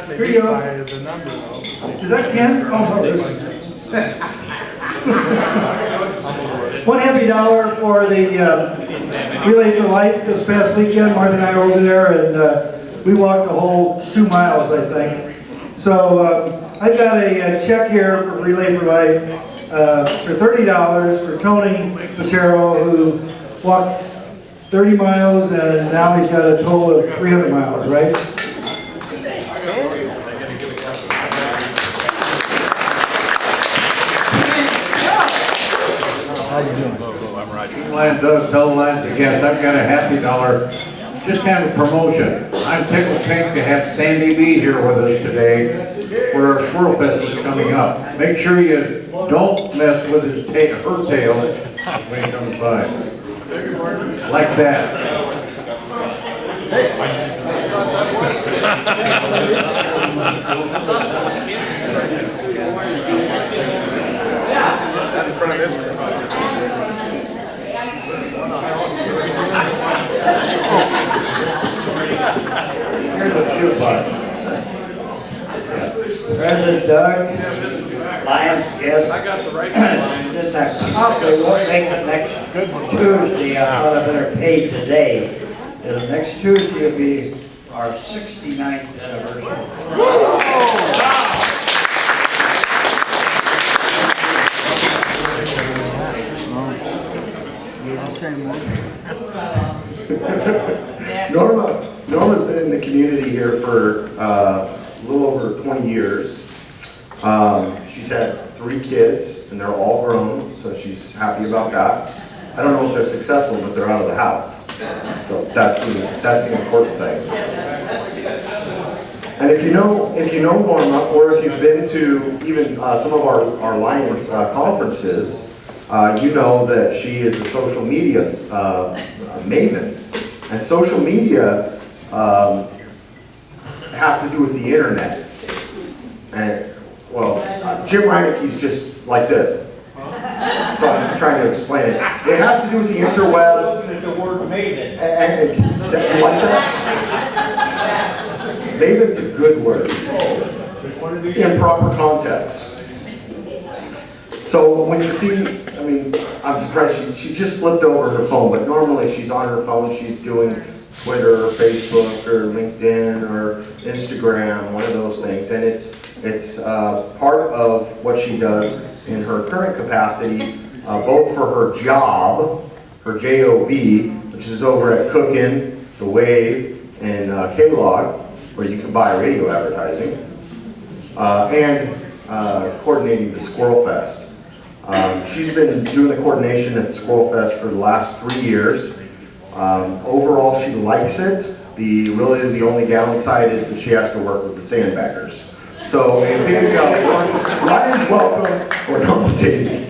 Here you go. Is that Ken? Oh, no, this is. One heavy dollar for the Relay for Life this past weekend. Martha and I were over there, and we walked the whole 2 miles, I think. So I've got a check here for Relay for Life for $30 for Tony Patero, who walked 30 miles, and now he's got a total of 300 miles, right? How you doing? I'm Roger. Lines does tell lines to guess. I've got a happy dollar. Just have a promotion. I'm tickled pink to have Sandy B here with us today where our Squirrel Fest is coming up. Make sure you don't mess with her tail when he comes by. Like that. In front of this. Here's a cute button. President Doug, Lions guest. I got the right one. This I probably won't make it next Tuesday. I thought I better pay today. The next Tuesday will be our 69th anniversary. Norma's been in the community here for a little over 20 years. She's had 3 kids, and they're all grown, so she's happy about that. I don't know if they're successful, but they're out of the house. So that's the important thing. And if you know Norma, or if you've been to even some of our Lions conferences, you know that she is a social media maven. And social media has to do with the internet. And, well, Jim Reineke's just like this. So I'm trying to explain it. It has to do with the interwebs. The word maven. And you like that? Maven's a good word. In proper context. So when you see, I mean, I'm surprised she just flipped over her phone, but normally she's on her phone, she's doing Twitter or Facebook or LinkedIn or Instagram, one of those things. And it's part of what she does in her current capacity, both for her job, her job, which is over at Cookin, The Wave, and K-Log, where you can buy radio advertising, and coordinating the Squirrel Fest. She's been doing the coordination at Squirrel Fest for the last 3 years. Overall, she likes it. Really the only downside is that she has to work with the sandbaggers. So a big Lions welcome for Norma Davey.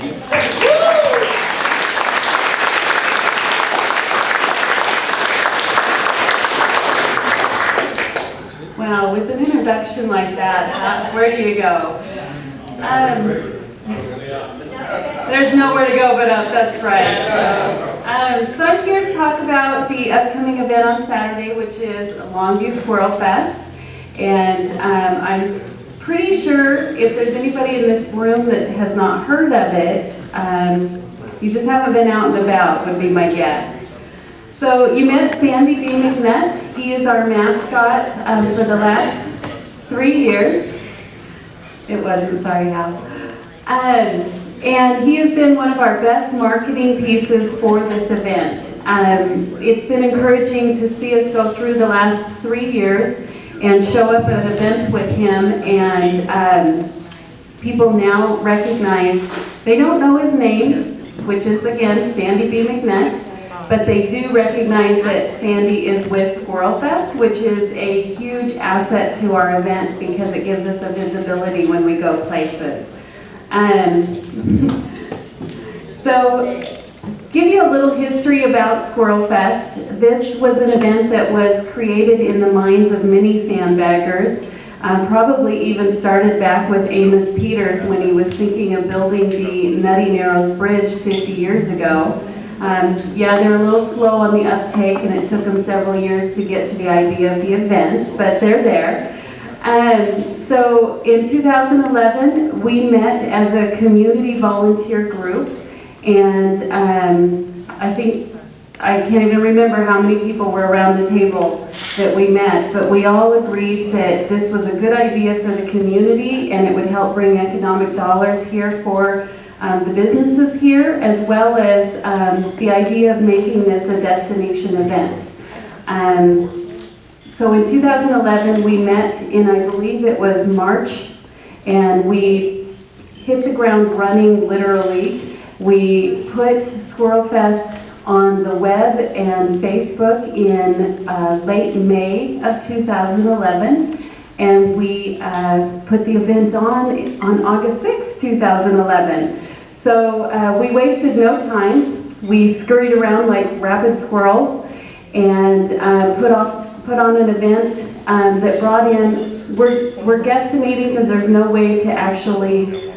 Wow, with an introduction like that, where do you go? There's nowhere to go but up, that's right. So I'm here to talk about the upcoming event on Saturday, which is Longview Squirrel Fest. And I'm pretty sure if there's anybody in this room that has not heard of it, you just haven't been out and about, would be my guess. So you met Sandy B. McNutt. He is our mascot for the last 3 years. It wasn't, sorry, Hal. And he has been one of our best marketing pieces for this event. It's been encouraging to see us go through the last 3 years and show up at events with him, and people now recognize, they don't know his name, which is again Sandy B. McNutt, but they do recognize that Sandy is with Squirrel Fest, which is a huge asset to our event because it gives us a visibility when we go places. So, give you a little history about Squirrel Fest. This was an event that was created in the minds of many sandbaggers, probably even started back with Amos Peters when he was thinking of building the Nutty Narrows Bridge 50 years ago. Yeah, they're a little slow on the uptake, and it took them several years to get to the idea of the event, but they're there. So in 2011, we met as a community volunteer group, and I think, I can't even remember how many people were around the table that we met, but we all agreed that this was a good idea for the community and it would help bring economic dollars here for the businesses here, as well as the idea of making this a destination event. So in 2011, we met in, I believe it was March, and we hit the ground running, literally. We put Squirrel Fest on the web and Facebook in late May of 2011, and we put the event on August 6, 2011. So we wasted no time. We scurried around like rabid squirrels and put on an event that brought in, we're guesstimating because there's no way to actually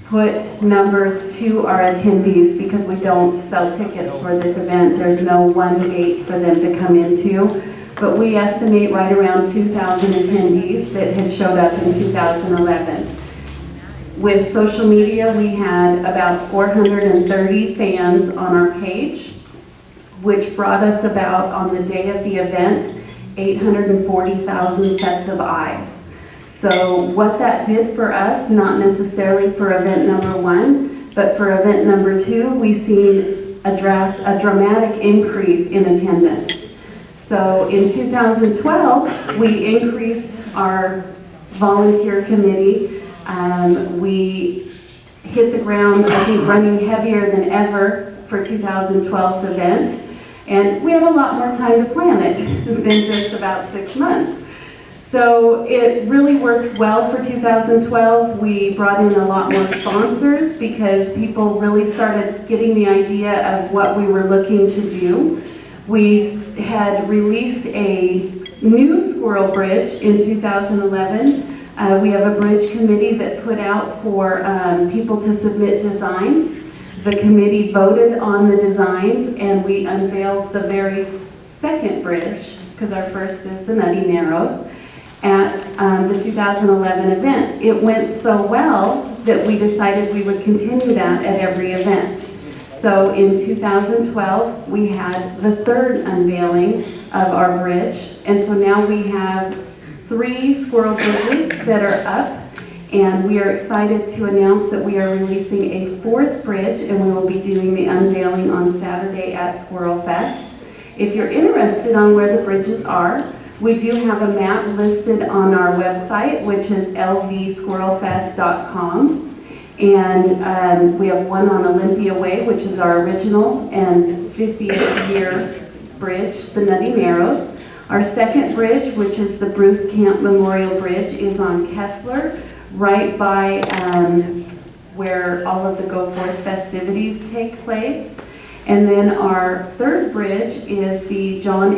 put numbers to our attendees because we don't sell tickets for this event. There's no one gate for them to come into. But we estimate right around 2,000 attendees that had showed up in 2011. With social media, we had about 430 fans on our page, which brought us about, on the day of the event, 840,000 sets of eyes. So what that did for us, not necessarily for event number 1, but for event number 2, we've seen a dramatic increase in attendance. So in 2012, we increased our volunteer committee. We hit the ground, I think, running heavier than ever for 2012's event. And we had a lot more time to plan it than just about 6 months. So it really worked well for 2012. We brought in a lot more sponsors because people really started getting the idea of what we were looking to do. We had released a new Squirrel Bridge in 2011. We have a bridge committee that put out for people to submit designs. The committee voted on the designs, and we unveiled the very second bridge, because our first is the Nutty Narrows, at the 2011 event. It went so well that we decided we would continue that at every event. So in 2012, we had the third unveiling of our bridge, and so now we have 3 Squirrel Bridges that are up. And we are excited to announce that we are releasing a 4th bridge, and we will be doing the unveiling on Saturday at Squirrel Fest. If you're interested on where the bridges are, we do have a map listed on our website, which is lvsquirrelfest.com. And we have one on Olympia Way, which is our original and 50th year bridge, the Nutty Narrows. Our second bridge, which is the Bruce Camp Memorial Bridge, is on Kessler, right by where all of the Go Forth festivities take place. And then our third bridge is the John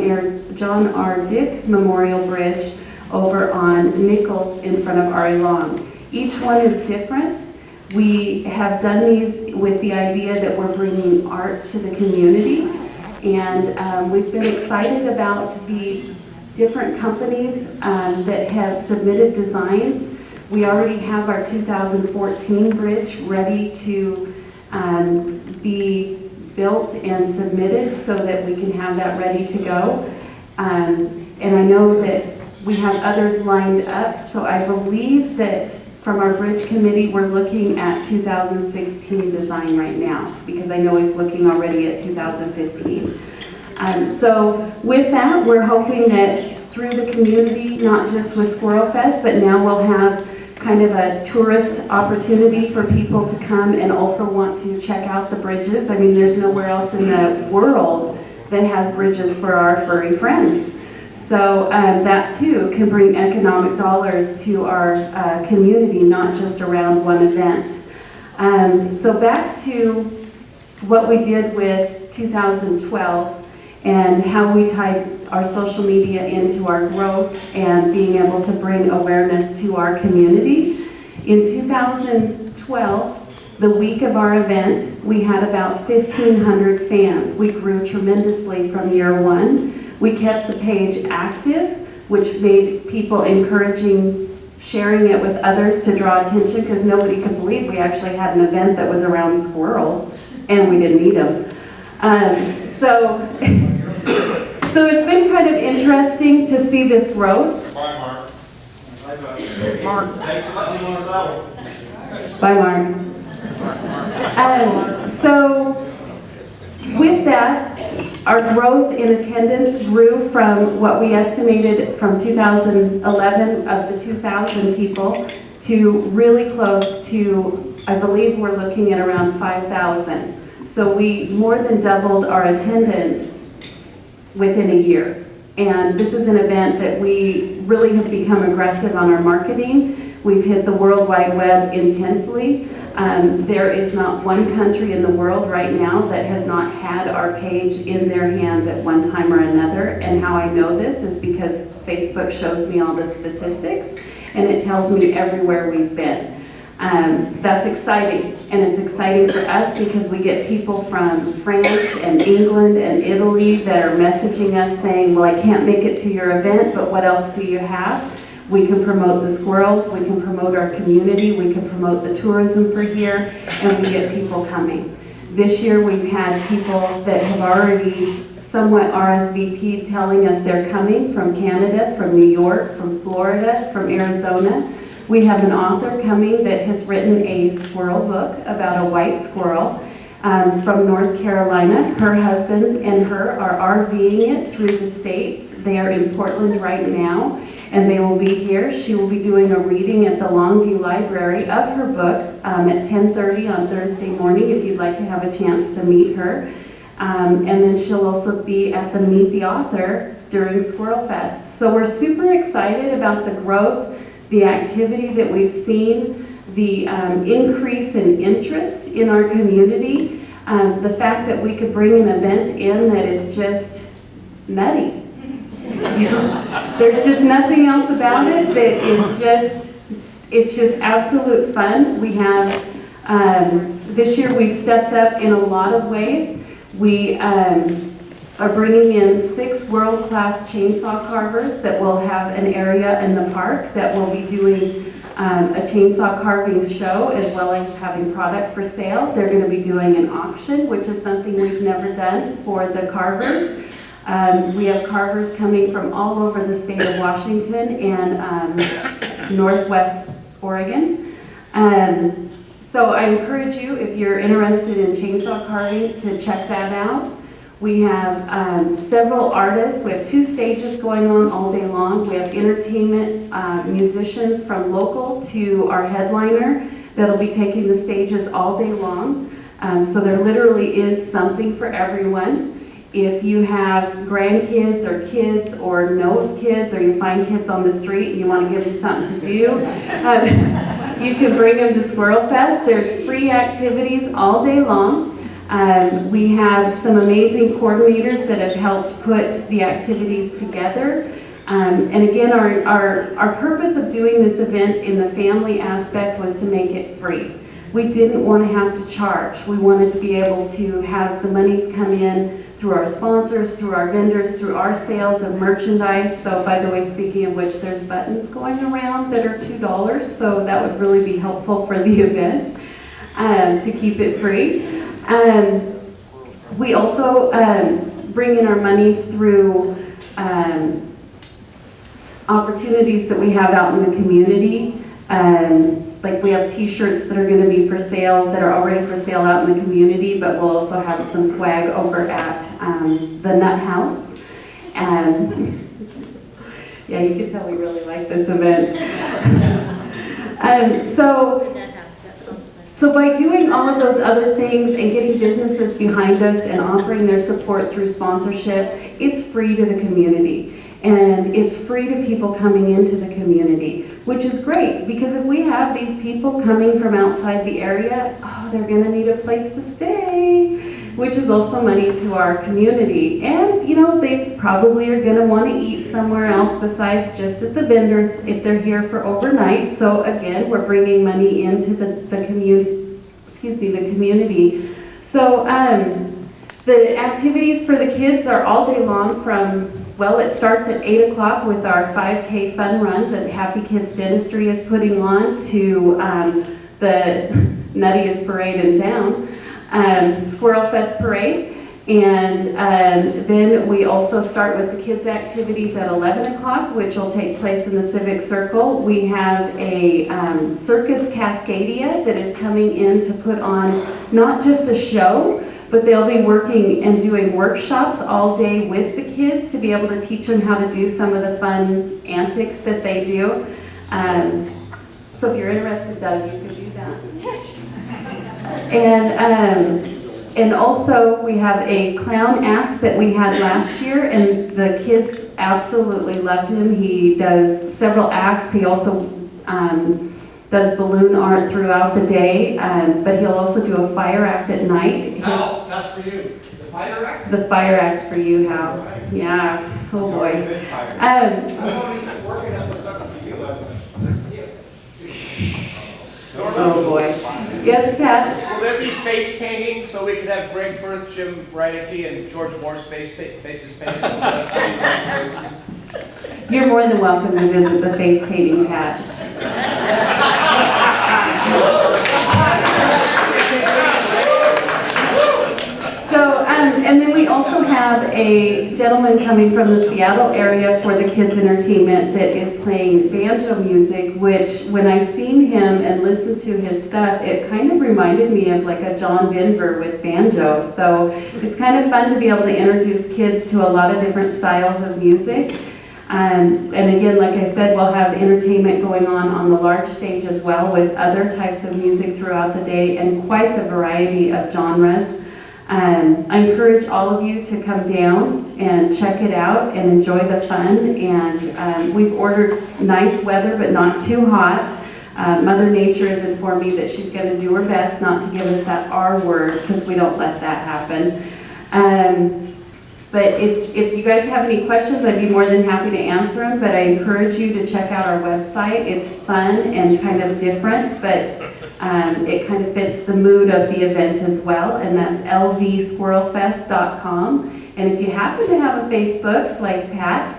R. Dick Memorial Bridge over on Nichols in front of Ari Long. Each one is different. We have done these with the idea that we're bringing art to the community. And we've been excited about the different companies that have submitted designs. We already have our 2014 bridge ready to be built and submitted so that we can have that ready to go. And I know that we have others lined up, so I believe that from our bridge committee, we're looking at 2016 design right now, because I know he's looking already at 2015. So with that, we're hoping that through the community, not just with Squirrel Fest, but now we'll have kind of a tourist opportunity for people to come and also want to check out the bridges. I mean, there's nowhere else in the world that has bridges for our furry friends. So that too can bring economic dollars to our community, not just around one event. So back to what we did with 2012 and how we tied our social media into our growth and being able to bring awareness to our community. In 2012, the week of our event, we had about 1,500 fans. We grew tremendously from year one. We kept the page active. which made people encouraging sharing it with others to draw attention, because nobody could believe we actually had an event that was around squirrels and we didn't eat them. So it's been kind of interesting to see this growth. Bye, Mark. Mark. Thanks for letting us out. Bye, Mark. So with that, our growth in attendance grew from what we estimated from 2011 of the 2,000 people to really close to, I believe we're looking at around 5,000. So we more than doubled our attendance within a year. And this is an event that we really have become aggressive on our marketing. We've hit the World Wide Web intensely. There is not one country in the world right now that has not had our page in their hands at one time or another. And how I know this is because Facebook shows me all the statistics and it tells me everywhere we've been. That's exciting, and it's exciting for us because we get people from France and England and Italy that are messaging us saying, well, I can't make it to your event, but what else do you have? We can promote the squirrels, we can promote our community, we can promote the tourism for here, and we get people coming. This year we've had people that have already somewhat RSVP'd telling us they're coming from Canada, from New York, from Florida, from Arizona. We have an author coming that has written a squirrel book about a white squirrel from North Carolina. Her husband and her are RVing it through the states. They are in Portland right now, and they will be here. She will be doing a reading at the Longview Library of her book at 10:30 on Thursday morning if you'd like to have a chance to meet her. And then she'll also be at the Meet the Author during Squirrel Fest. So we're super excited about the growth, the activity that we've seen, the increase in interest in our community, the fact that we could bring an event in that is just nutty. You know, there's just nothing else about it that is just, it's just absolute fun. We have, this year we've stepped up in a lot of ways. We are bringing in 6 world-class chainsaw carvers that will have an area in the park that will be doing a chainsaw carving show as well as having product for sale. They're going to be doing an auction, which is something we've never done for the carvers. We have carvers coming from all over the state of Washington and Northwest Oregon. So I encourage you, if you're interested in chainsaw carvings, to check that out. We have several artists. We have 2 stages going on all day long. We have entertainment musicians from local to our headliner that'll be taking the stages all day long. So there literally is something for everyone. If you have grandkids or kids or know kids, or you find kids on the street and you want to give them something to do, you can bring them to Squirrel Fest. There's free activities all day long. We have some amazing coordinators that have helped put the activities together. And again, our purpose of doing this event in the family aspect was to make it free. We didn't want to have to charge. We wanted to be able to have the monies come in through our sponsors, through our vendors, through our sales of merchandise. So by the way, speaking of which, there's buttons going around that are $2, so that would really be helpful for the event to keep it free. We also bring in our monies through opportunities that we have out in the community. Like we have t-shirts that are going to be for sale, that are already for sale out in the community, but we'll also have some swag over at the Nut House. Yeah, you can tell we really like this event. So by doing all of those other things and getting businesses behind us and offering their support through sponsorship, it's free to the community. And it's free to people coming into the community, which is great, because if we have these people coming from outside the area, they're going to need a place to stay, which is also money to our community. And, you know, they probably are going to want to eat somewhere else besides just at the vendors if they're here for overnight. So again, we're bringing money into the community. So the activities for the kids are all day long from Well, it starts at 8 o'clock with our 5K fun run that Happy Kids Dentistry is putting on to the nuttiest parade in town, Squirrel Fest Parade. And then we also start with the kids' activities at 11 o'clock, which will take place in the Civic Circle. We have a Circus Cascadia that is coming in to put on not just a show, but they'll be working and doing workshops all day with the kids to be able to teach them how to do some of the fun antics that they do. So if you're interested, Doug, you can do that. And also we have a clown act that we had last year, and the kids absolutely loved him. He does several acts. He also does balloon art throughout the day, but he'll also do a fire act at night. Hal, that's for you. The fire act? The fire act for you, Hal. Yeah, oh boy. I'm working up with something for you. Let's see it. Oh boy. Yes, Pat? Will there be face painting so we could have Greg Firth, Jim Reineke, and George Moore's faces painted? You're more than welcome to visit the face painting, Pat. So, and then we also have a gentleman coming from the Seattle area for the kids' entertainment that is playing banjo music, which when I seen him and listened to his stuff, it kind of reminded me of like a John Denver with banjo. So it's kind of fun to be able to introduce kids to a lot of different styles of music. And again, like I said, we'll have entertainment going on the large stage as well with other types of music throughout the day and quite the variety of genres. I encourage all of you to come down and check it out and enjoy the fun. And we've ordered nice weather, but not too hot. Mother Nature has informed me that she's going to do her best not to give us that R word, because we don't let that happen. But if you guys have any questions, I'd be more than happy to answer them. But I encourage you to check out our website. It's fun and kind of different, but it kind of fits the mood of the event as well. And that's lvsquirrelfest.com. And if you happen to have a Facebook, like Pat,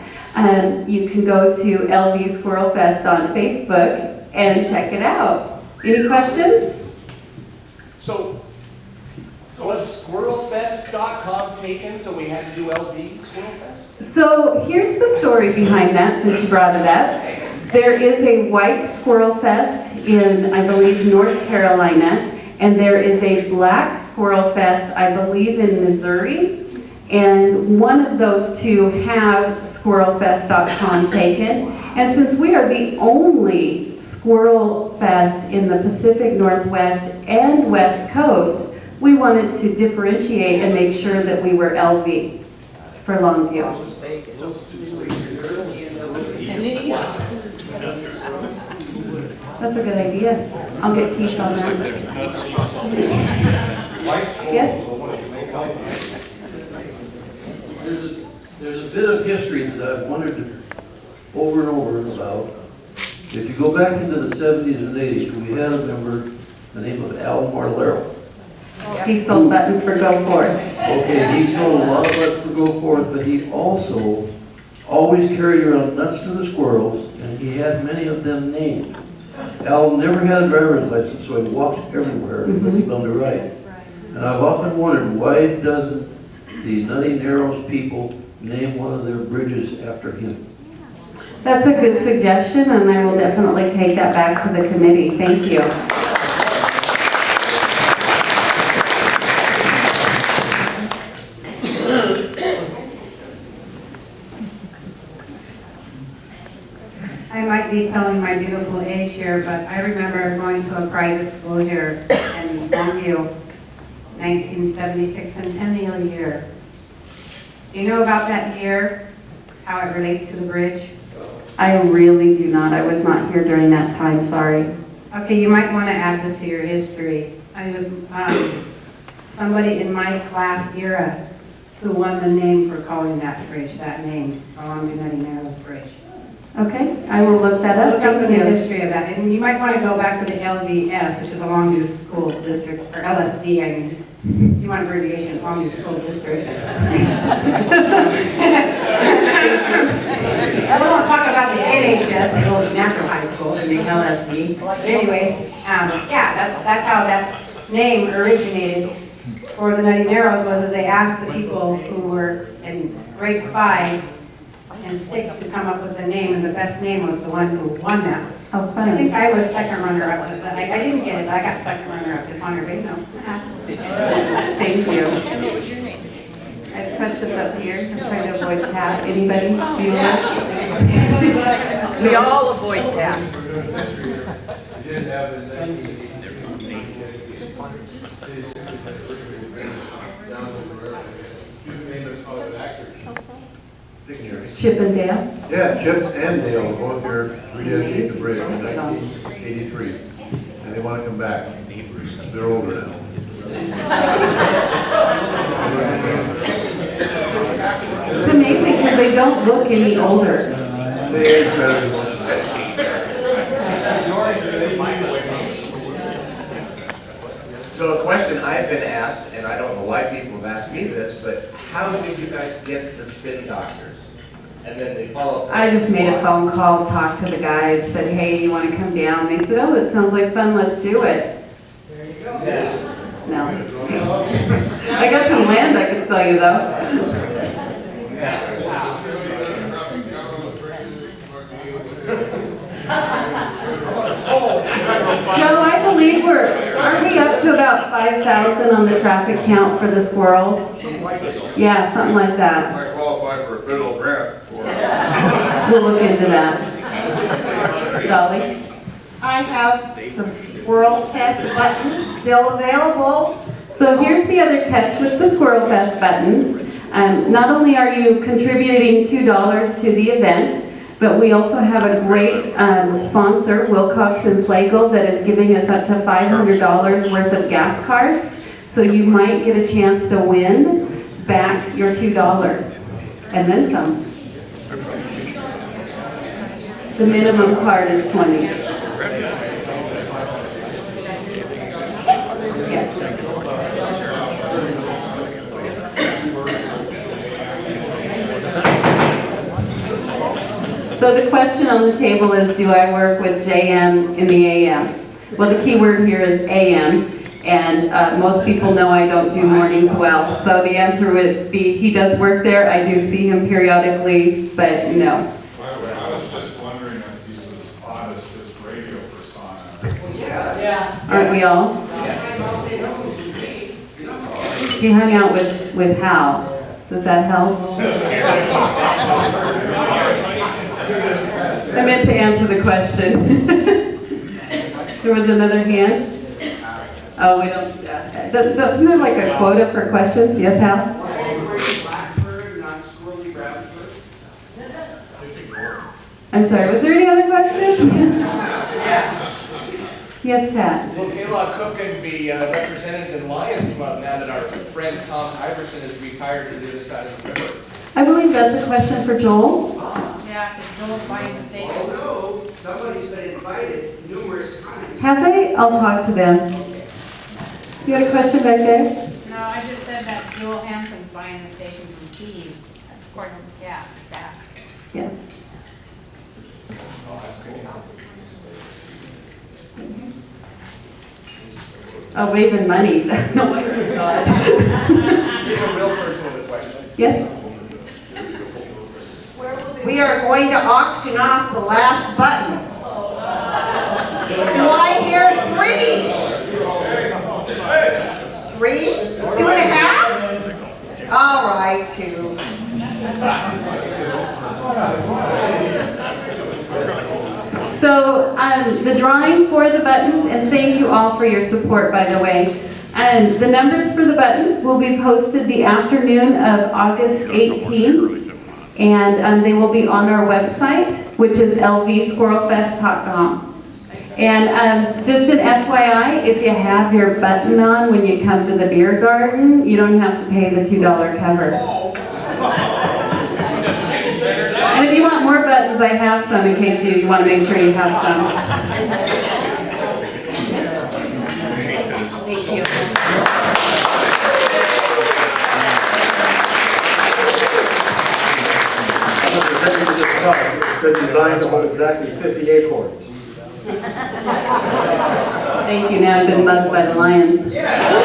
you can go to LV Squirrel Fest on Facebook and check it out. Any questions? So, was squirrelfest.com taken, so we had to do LV Squirrel Fest? So here's the story behind that, since you brought it up. There is a white Squirrel Fest in, I believe, North Carolina, and there is a black Squirrel Fest, I believe, in Missouri. And one of those two have squirrelfest.com taken. And since we are the only Squirrel Fest in the Pacific Northwest and West Coast, we wanted to differentiate and make sure that we were LV for Longview. That's a good idea. I'll get Keith on that. Yes? There's a bit of history that I've wondered over and over about. If you go back into the 70s and 80s, we had a member, the name of Al Marlero. He sold buttons for Go Forth. Okay, he sold a lot of buttons for Go Forth, but he also always carried around nuts to the squirrels, and he had many of them named. Al never had a driver's license, so he walked everywhere unless he learned to ride. And I've often wondered, why doesn't the Nutty Narrows people name one of their bridges after him? That's a good suggestion, and I will definitely take that back to the committee. Thank you. I might be telling my beautiful age here, but I remember going to a private school here in Longview, 1976 centennial year. Do you know about that year, how it relates to the bridge? I really do not. I was not here during that time, sorry. Okay, you might want to add this to your history. I was somebody in my class era who won the name for calling that bridge that name, along the Nutty Narrows Bridge. Okay, I will look that up. Look up the Thank you. history of that, and you might want to go back to the LDS, which is the Longview School District, or LSD, I mean. If you want abbreviation, it's Longview School District. I don't want to talk about the NHS, the old natural high school, and the LSD. Anyways, yeah, that's how that name originated for the Nutty Narrows, was as they asked the people who were in grade 5 and 6 to come up with the name, and the best name was the one who won that. Oh, I think funny. I was second runner up, but I didn't get it, but I got second runner up, just honor, but no. Thank you. I've touched this up here. I'm trying to avoid Pat. Anybody? We all avoid that. Chip and Dale? Yeah, Chip and Dale were both here rededicated the bridge in 1983. And they want to come back. They're older now. It's amazing because they don't look any older. They age better than most. So a question I've been asked, and I don't know why people have asked me this, but how did you guys get the spin doctors? And then they follow up. I just made a phone call, talked to the guys, said, hey, you want to come down? They said, oh, that sounds like fun, let's do it. No. I got some land I could sell you though. Joe, I believe aren't we up to about 5,000 on the traffic count for the squirrels? Yeah, something like that. Might qualify for a federal grant. We'll look into that. Dolly? I have some Squirrel Fest buttons still available. So here's the other catch with the Squirrel Fest buttons. Not only are you contributing $2 to the event, but we also have a great sponsor, Wilcox and Flagel, that is giving us up to $500 worth of gas cards. So you might get a chance to win back your $2 and then some. The minimum card is 20. Yes. So the question on the table is, do I work with JM in the AM? Well, the key word here is AM, and most people know I don't do mornings well. So the answer would be, he does work there. I do see him periodically, but no. I was just wondering if he's as odd as his radio persona. Aren't we all? He hung out with Hal. Does that help? I meant to answer the question. There was another hand? Oh, we don't, isn't there like a quota for questions? Yes, Hal? I'm sorry, was there any other questions? Yes, Pat? Will Kayla Cook can be represented in Lions Club now that our friend Tom Iverson is retired to the other side of the river? I believe that's a question for Joel. Yeah, because Joel's buying the station. Oh, no, somebody's been invited numerous times. Have they? I'll talk to them. You had a question back there? No, I just said that Joel Hanson's buying the station from Steve, according to stats. Yeah. Oh, waving money. No wonder it's not. Here's a real person with a question. Yes? We are going to auction off the last button. Do I hear 3? 3? 2.5? All right, 2. So the drawing for the buttons, and thank you all for your support, by the way. And the numbers for the buttons will be posted the afternoon of August 18th. And they will be on our website, which is lvsquirrelfest.com. And just an FYI, if you have your button on when you come to the beer garden, you don't have to pay the $2 cover. And if you want more buttons, because I have some in case you want to make sure you have some. Thank you. It's designed to hold exactly 50 acorns. Thank you. Now I've been bugged by the lions.